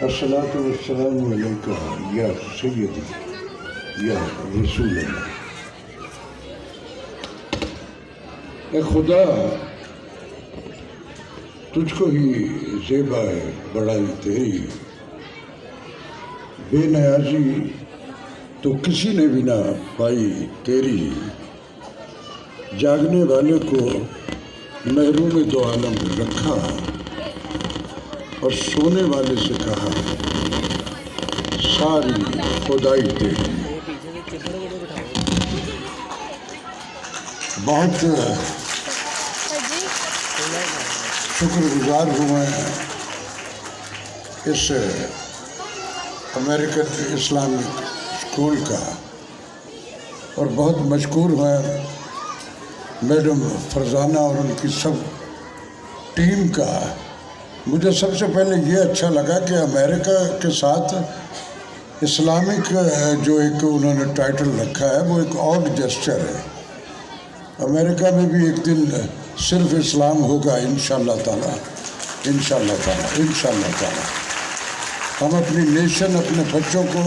الصلاۃ والسلام علیکہ یا سیدی یا رسول اللہ۔ اے خدا تجھ کو ہی زیبا ہے بڑائی تیری، بے نیازی تو کسی نے بھی نہ پائی تیری، جاگنے والے کو محروم دو عالم رکھا اور سونے والے سے کہا ساری خدائی تیری۔ بہت شکر گزار ہوں میں اس امریکن اسلامک اسکول کا، اور بہت مشکور ہیں میڈم فرزانہ اور ان کی سب ٹیم کا۔ مجھے سب سے پہلے یہ اچھا لگا کہ امریکہ کے ساتھ اسلامک جو ایک انہوں نے ٹائٹل رکھا ہے وہ ایک آڈ جسچر ہے۔ امریکہ میں بھی ایک دن صرف اسلام ہوگا انشاءاللہ تعالیٰ، انشاءاللہ تعالیٰ، انشاءاللہ تعالیٰ۔ ہم اپنی نیشن، اپنے بچوں کو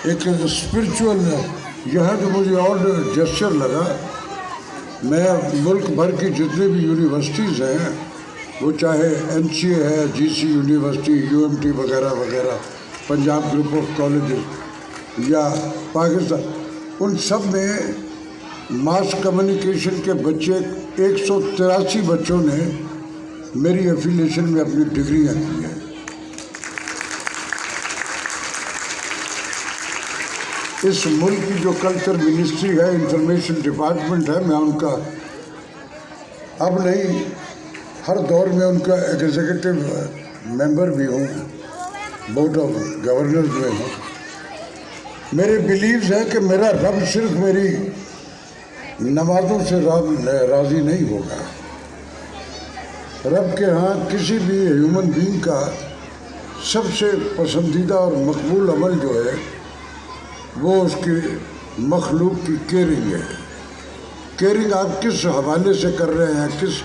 ایک اسپرچول، یہاں جو مجھے آڈ جسچر لگا، میں ملک بھر کی جتنی بھی یونیورسٹیز ہیں، وہ چاہے MCA ہے، GC یونیورسٹی، UMT وغیرہ وغیرہ، پنجاب گروپ آف کالجز یا پاکستان، ان سب میں ماس کمیونیکیشن کے بچے 183 بچوں نے میری ایفیلیشن میں اپنی ڈگریاں کی ہیں۔ اس ملک کی جو کلچر منسٹری ہے، انفارمیشن ڈپارٹمنٹ ہے، میں ان کا اب نہیں، ہر دور میں ان کا ایگزیکٹو ممبر بھی ہوں، بورڈ آف گورنرز میں ہوں۔ میرے بیلیوز ہے کہ میرا رب صرف میری نمازوں سے راضی نہیں ہوگا، رب کے ہاں کسی بھی ہیومن بینگ کا سب سے پسندیدہ اور مقبول عمل جو ہے وہ اس کی مخلوق کی کیئرنگ ہے۔ کیئرنگ آپ کس حوالے سے کر رہے ہیں، کس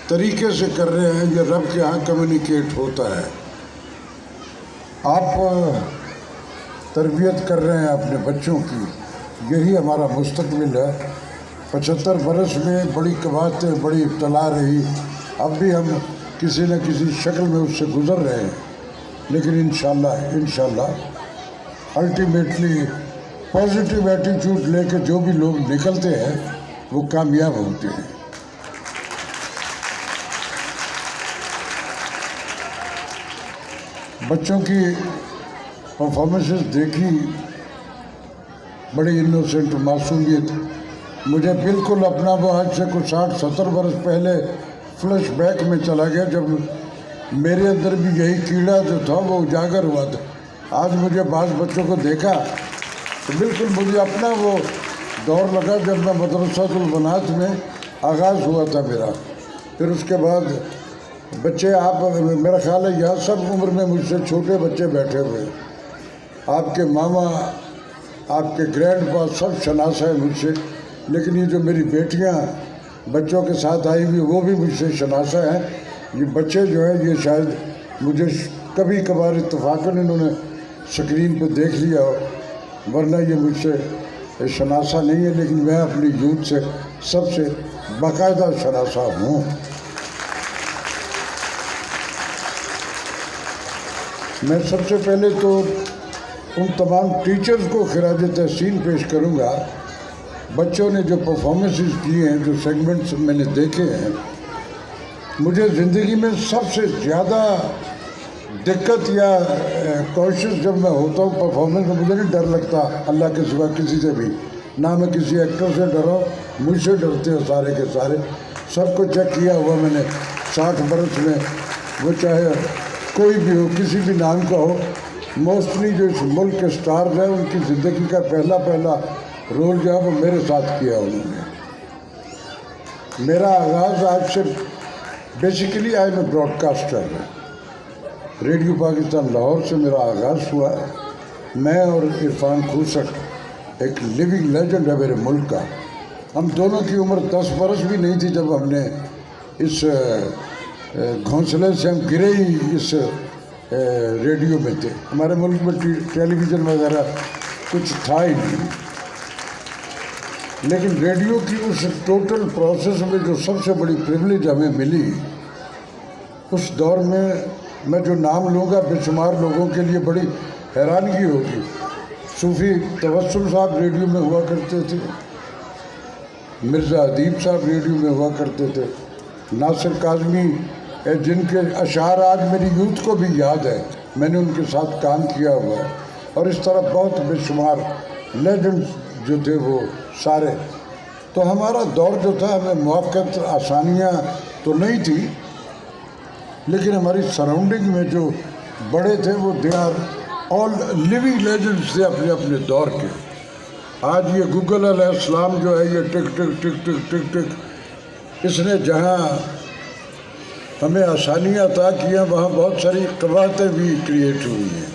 طریقے سے کر رہے ہیں، یہ رب کے ہاں کمیونیکیٹ ہوتا ہے۔ آپ تربیت کر رہے ہیں اپنے بچوں کی، یہی ہمارا مستقبل ہے۔ 75 برس میں بڑی قباحتیں، بڑی ابتلا رہی، اب بھی ہم کسی نہ کسی شکل میں اس سے گزر رہے ہیں، لیکن انشاءاللہ الٹیمیٹلی پازیٹیو ایٹیٹیوڈ لے کے جو بھی لوگ نکلتے ہیں وہ کامیاب ہوتے ہیں۔ بچوں کی پرفارمنسز دیکھی، بڑی انوسنٹ معصومیت، مجھے بالکل اپنا وہ آج سے کچھ 60-70 برس پہلے فلیش بیک میں چلا گیا، جب میرے اندر بھی یہی کیڑا جو تھا وہ اجاگر ہوا تھا۔ آج مجھے بعض بچوں کو دیکھا تو بالکل مجھے اپنا وہ دور لگا جب میں مدرسۃ البنات میں آغاز ہوا تھا میرا۔ پھر اس کے بعد بچے، آپ میرا خیال ہے یہاں سب عمر میں مجھ سے چھوٹے بچے بیٹھے ہوئے، آپ کے ماما، آپ کے گرینڈ پا سب شناسا ہے مجھ سے، لیکن یہ جو میری بیٹیاں بچوں کے ساتھ آئی ہوئی وہ بھی مجھ سے شناسا ہیں۔ یہ بچے جو ہیں یہ شاید مجھے کبھی کبھار اتفاقاً انہوں نے سکرین پہ دیکھ لیا ہو، ورنہ یہ مجھ سے شناسا نہیں ہے، لیکن میں اپنی یوتھ سے سب سے باقاعدہ شناسا ہوں۔ میں سب سے پہلے تو ان تمام ٹیچرز کو خراج تحسین پیش کروں گا۔ بچوں نے جو پرفارمنسز کی ہیں، جو سیگمنٹس میں نے دیکھے ہیں، مجھے زندگی میں سب سے زیادہ دقت یا کوشش جب میں ہوتا ہوں پرفارمنس میں، مجھے نہیں ڈر لگتا اللہ کے سوا کسی سے بھی، نہ میں کسی ایکٹر سے ڈرا، مجھ سے ڈرتے ہیں سارے کے سارے۔ سب کو چیک کیا ہوا میں نے 60 برس میں، وہ چاہے کوئی بھی ہو، کسی بھی نام کا ہو، موسٹلی جو اس ملک کے سٹارز ہیں ان کی زندگی کا پہلا رول جو ہے وہ میرے ساتھ کیا انہوں نے۔ میرا آغاز آج سے بیسیکلی آئی میں براڈ کاسٹر ہے، ریڈیو پاکستان لاہور سے میرا آغاز ہوا۔ میں اور عرفان کھوسک ایک لیونگ لیجنڈ ہے میرے ملک کا، ہم دونوں کی عمر 10 برس بھی نہیں تھی جب ہم نے اس گھونسلے سے ہم گرے ہی اس ریڈیو میں تھے. ہمارے ملک میں ٹیلی ویژن وغیرہ کچھ تھا ہی نہیں. لیکن ریڈیو کی اس ٹوٹل پروسیس میں جو سب سے بڑی پریولیج ہمیں ملی اس دور میں جو نام لوں گا بے شمار لوگوں کے لیے بڑی حیرانگی ہوگی. صوفی توسل صاحب ریڈیو میں ہوا کرتے تھے, مرزا ادیب صاحب ریڈیو میں ہوا کرتے تھے, ناصر کاظمی جن کے اشعار آج میری یوتھ کو بھی یاد ہے, میں نے ان کے ساتھ کام کیا ہوا ہے. اور اس طرح بہت بے شمار لیجنڈ جو تھے وہ سارے. تو ہمارا دور جو تھا ہمیں موافقت آسانیاں تو نہیں تھی, لیکن ہماری سراؤنڈنگ میں جو بڑے تھے وہ they are all living legends تھے اپنے اپنے دور کے. آج یہ گوگل علیہ السلام جو ہے یہ ٹک ٹک ٹک ٹک ٹک ٹک اس نے جہاں ہمیں آسانیاں عطا کی ہیں وہاں بہت ساری قباحتیں بھی کریٹ ہوئی ہیں.